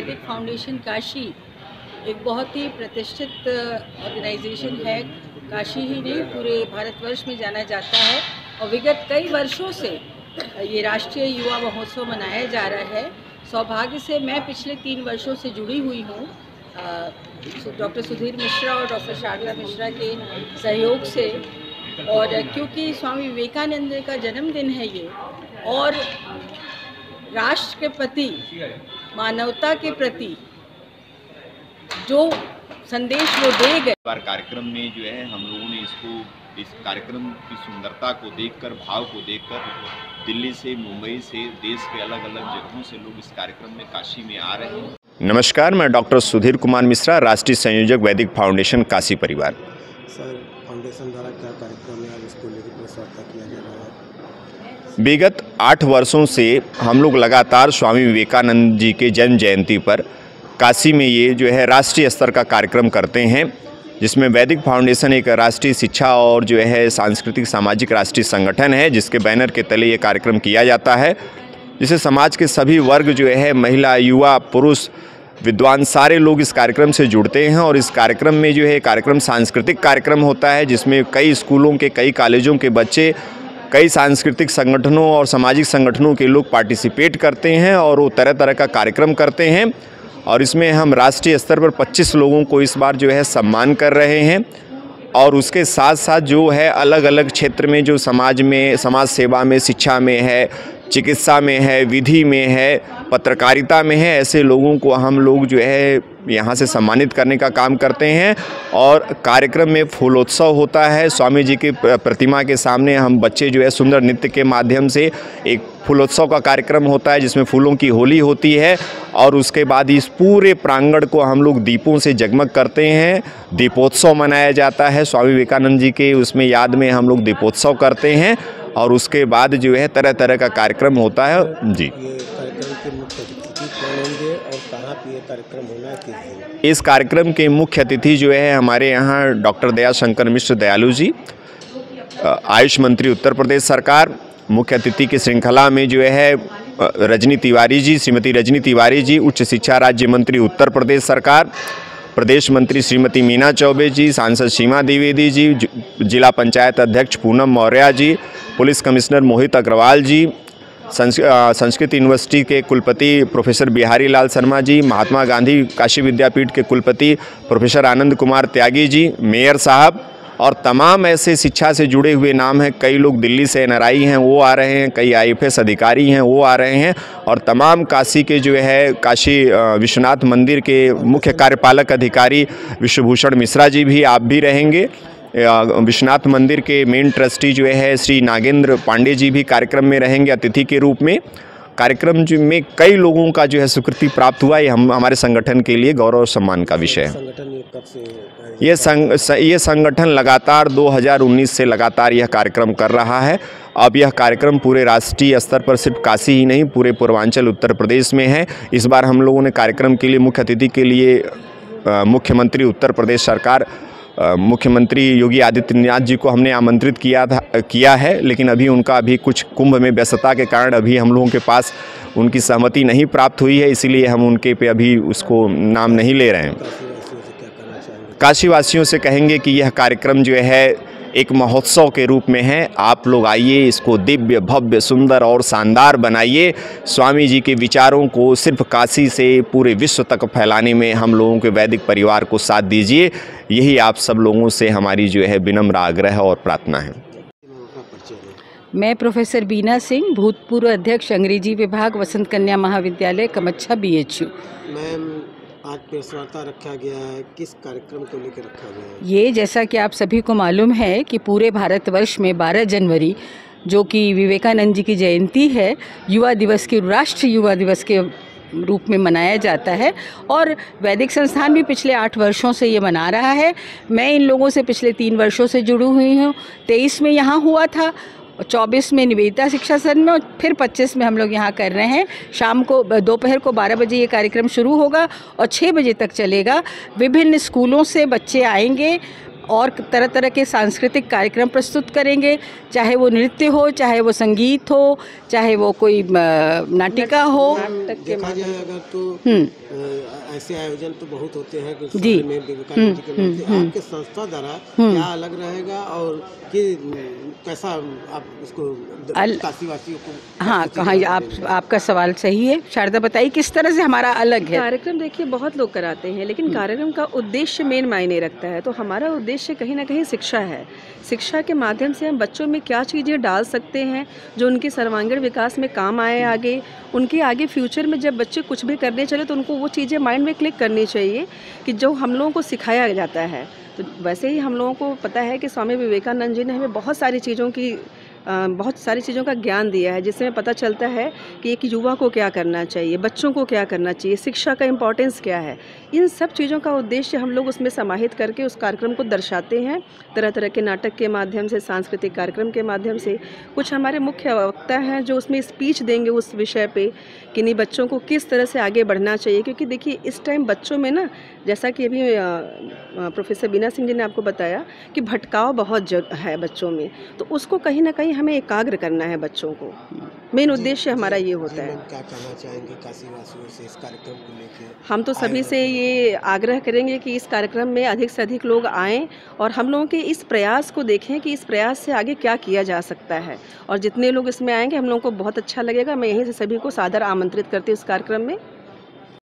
वैदिक फाउंडेशन काशी एक बहुत ही प्रतिष्ठित ऑर्गेनाइजेशन है। काशी ही नहीं, पूरे भारतवर्ष में जाना जाता है और विगत कई वर्षों से ये राष्ट्रीय युवा महोत्सव मनाया जा रहा है। सौभाग्य से मैं पिछले 3 वर्षों से जुड़ी हुई हूँ डॉक्टर सुधीर मिश्रा और डॉक्टर शारदा मिश्रा के सहयोग से। और क्योंकि स्वामी विवेकानंद का जन्मदिन है ये, और राष्ट्र के प्रति, मानवता के प्रति जो संदेश वो दे गए। कार्यक्रम में जो है हम लोगों ने इस कार्यक्रम की सुंदरता को देखकर, भाव को देखकर दिल्ली से, मुंबई से, देश के अलग अलग जगहों से लोग इस कार्यक्रम में काशी में आ रहे हैं। नमस्कार, मैं डॉक्टर सुधीर कुमार मिश्रा, राष्ट्रीय संयोजक वैदिक फाउंडेशन काशी परिवार। सर, फाउंडेशन द्वारा क्या कार्यक्रम है, इसको लेकर प्रसार किया जा रहा है? विगत 8 वर्षों से हम लोग लगातार स्वामी विवेकानंद जी के जन्म जयंती पर काशी में ये जो है राष्ट्रीय स्तर का कार्यक्रम करते हैं, जिसमें वैदिक फाउंडेशन एक राष्ट्रीय शिक्षा और जो है सांस्कृतिक सामाजिक राष्ट्रीय संगठन है, जिसके बैनर के तले ये कार्यक्रम किया जाता है, जिसे समाज के सभी वर्ग जो है, महिला, युवा, पुरुष, विद्वान, सारे लोग इस कार्यक्रम से जुड़ते हैं। और इस कार्यक्रम में जो है कार्यक्रम सांस्कृतिक कार्यक्रम होता है, जिसमें कई स्कूलों के, कई कॉलेजों के बच्चे, कई सांस्कृतिक संगठनों और सामाजिक संगठनों के लोग पार्टिसिपेट करते हैं और वो तरह तरह का कार्यक्रम करते हैं। और इसमें हम राष्ट्रीय स्तर पर 25 लोगों को इस बार जो है सम्मान कर रहे हैं। और उसके साथ साथ जो है अलग अलग क्षेत्र में जो समाज में, समाज सेवा में, शिक्षा में है, चिकित्सा में है, विधि में है, पत्रकारिता में है, ऐसे लोगों को हम लोग जो है यहाँ से सम्मानित करने का काम करते हैं। और कार्यक्रम में फूलोत्सव होता है। स्वामी जी की प्रतिमा के सामने हम बच्चे जो है सुंदर नृत्य के माध्यम से एक फूलोत्सव का कार्यक्रम होता है, जिसमें फूलों की होली होती है। और उसके बाद इस पूरे प्रांगण को हम लोग दीपों से जगमग करते हैं। दीपोत्सव मनाया जाता है स्वामी विवेकानंद जी के उसमें याद में हम लोग दीपोत्सव करते हैं। और उसके बाद जो है तरह तरह का कार्यक्रम होता है। जी, ये कार्यक्रम के मुख्य अतिथि कौन होंगे और कहाँ पे ये कार्यक्रम होना है, किस दिन? इस कार्यक्रम के मुख्य अतिथि जो है हमारे यहाँ डॉक्टर दयाशंकर मिश्र दयालु जी, आयुष मंत्री उत्तर प्रदेश सरकार। मुख्य अतिथि की श्रृंखला में जो है रजनी तिवारी जी, श्रीमती रजनी तिवारी जी, उच्च शिक्षा राज्य मंत्री उत्तर प्रदेश सरकार। प्रदेश मंत्री श्रीमती मीना चौबे जी, सांसद सीमा द्विवेदी जी, जिला पंचायत अध्यक्ष पूनम मौर्य जी, पुलिस कमिश्नर मोहित अग्रवाल जी, संस्कृत यूनिवर्सिटी के कुलपति प्रोफेसर बिहारी लाल शर्मा जी, महात्मा गांधी काशी विद्यापीठ के कुलपति प्रोफेसर आनंद कुमार त्यागी जी, मेयर साहब, और तमाम ऐसे शिक्षा से जुड़े हुए नाम हैं। कई लोग दिल्ली से एनआरआई हैं, वो आ रहे हैं, कई आईएफएस अधिकारी हैं, वो आ रहे हैं। और तमाम काशी के जो है काशी विश्वनाथ मंदिर के मुख्य कार्यपालक अधिकारी विश्वभूषण मिश्रा जी भी, आप भी रहेंगे। विश्वनाथ मंदिर के मेन ट्रस्टी जो है श्री नागेंद्र पांडे जी भी कार्यक्रम में रहेंगे अतिथि के रूप में। कार्यक्रम में कई लोगों का जो है स्वीकृति प्राप्त हुआ। ये हमारे संगठन के लिए गौरव और सम्मान का विषय है। संगठन ये कब से ये संगठन लगातार 2019 से लगातार यह कार्यक्रम कर रहा है। अब यह कार्यक्रम पूरे राष्ट्रीय स्तर पर सिर्फ काशी ही नहीं, पूरे पूर्वांचल उत्तर प्रदेश में है। इस बार हम लोगों ने कार्यक्रम के लिए मुख्य अतिथि के लिए मुख्यमंत्री उत्तर प्रदेश सरकार, मुख्यमंत्री योगी आदित्यनाथ जी को हमने आमंत्रित किया है, लेकिन अभी कुछ कुंभ में व्यस्तता के कारण अभी हम लोगों के पास उनकी सहमति नहीं प्राप्त हुई है, इसीलिए हम उनके पे अभी उसको नाम नहीं ले रहे हैं। काशीवासियों से कहेंगे कि यह कार्यक्रम जो है एक महोत्सव के रूप में है। आप लोग आइए, इसको दिव्य, भव्य, सुंदर और शानदार बनाइए। स्वामी जी के विचारों को सिर्फ काशी से पूरे विश्व तक फैलाने में हम लोगों के वैदिक परिवार को साथ दीजिए। यही आप सब लोगों से हमारी जो है विनम्र आग्रह और प्रार्थना है। मैं प्रोफेसर बीना सिंह, भूतपूर्व अध्यक्ष अंग्रेजी विभाग, वसंत कन्या महाविद्यालय, कमच्छा, BHU। मैम, आज प्रेस वार्ता रखा गया है, किस कार्यक्रम को लेकर रखा गया है? ये जैसा कि आप सभी को मालूम है कि पूरे भारतवर्ष में 12 जनवरी, जो कि विवेकानंद जी की जयंती है, युवा दिवस के, राष्ट्रीय युवा दिवस के रूप में मनाया जाता है। और वैदिक संस्थान भी पिछले 8 वर्षों से ये मना रहा है। मैं इन लोगों से पिछले 3 वर्षों से जुड़ी हुई हूँ। 23 में यहाँ हुआ था, 24 में निवेदिता शिक्षा सदन में, और फिर 25 में हम लोग यहाँ कर रहे हैं। शाम को दोपहर को 12 बजे ये कार्यक्रम शुरू होगा और 6 बजे तक चलेगा। विभिन्न स्कूलों से बच्चे आएंगे और तरह तरह के सांस्कृतिक कार्यक्रम प्रस्तुत करेंगे, चाहे वो नृत्य हो, चाहे वो संगीत हो, चाहे वो कोई नाटिका हो। देखा जाए अगर तो ऐसे आयोजन तो बहुत होते हैं कि जी। में विवेकानंद जी के नाम से आपके संस्था द्वारा क्या अलग रहेगा और कि कैसा आप इसको काशीवासियों को? हाँ, कहाँ आपका सवाल सही है। शारदा बताइए किस तरह से हमारा अलग है। कार्यक्रम देखिए बहुत लोग कराते हैं, लेकिन कार्यक्रम का उद्देश्य मेन मायने रखता है। तो हमारा उद्देश्य कहीं ना कहीं शिक्षा है। शिक्षा के माध्यम से हम बच्चों में क्या चीज़ें डाल सकते हैं जो उनके सर्वांगीण विकास में काम आए, आगे उनके आगे फ्यूचर में जब बच्चे कुछ भी करने चले तो उनको वो चीज़ें माइंड में क्लिक करनी चाहिए कि जो हम लोगों को सिखाया जाता है। तो वैसे ही हम लोगों को पता है कि स्वामी विवेकानंद जी ने हमें बहुत सारी चीज़ों का ज्ञान दिया है, जिसमें पता चलता है कि एक युवा को क्या करना चाहिए, बच्चों को क्या करना चाहिए, शिक्षा का इम्पोर्टेंस क्या है। इन सब चीज़ों का उद्देश्य हम लोग उसमें समाहित करके उस कार्यक्रम को दर्शाते हैं, तरह तरह के नाटक के माध्यम से, सांस्कृतिक कार्यक्रम के माध्यम से। कुछ हमारे मुख्य वक्ता हैं जो उसमें स्पीच देंगे उस विषय पे कि नहीं बच्चों को किस तरह से आगे बढ़ना चाहिए। क्योंकि देखिए इस टाइम बच्चों में ना, जैसा कि अभी प्रोफेसर बीना सिंह जी ने आपको बताया कि भटकाव बहुत है बच्चों में, तो उसको कहीं ना कहीं हमें एकाग्र करना है बच्चों को। मेन उद्देश्य हमारा ये होता है। क्या कहना चाहेंगे काशीवासियों से इस कार्यक्रम को लेकर? हम तो सभी से ये आग्रह करेंगे कि इस कार्यक्रम में अधिक से अधिक लोग आएँ और हम लोगों के इस प्रयास को देखें कि इस प्रयास से आगे क्या किया जा सकता है। और जितने लोग इसमें आएंगे हम लोगों को बहुत अच्छा लगेगा। मैं यहीं से सभी को सादर आमंत्रित करती हूँ इस कार्यक्रम में।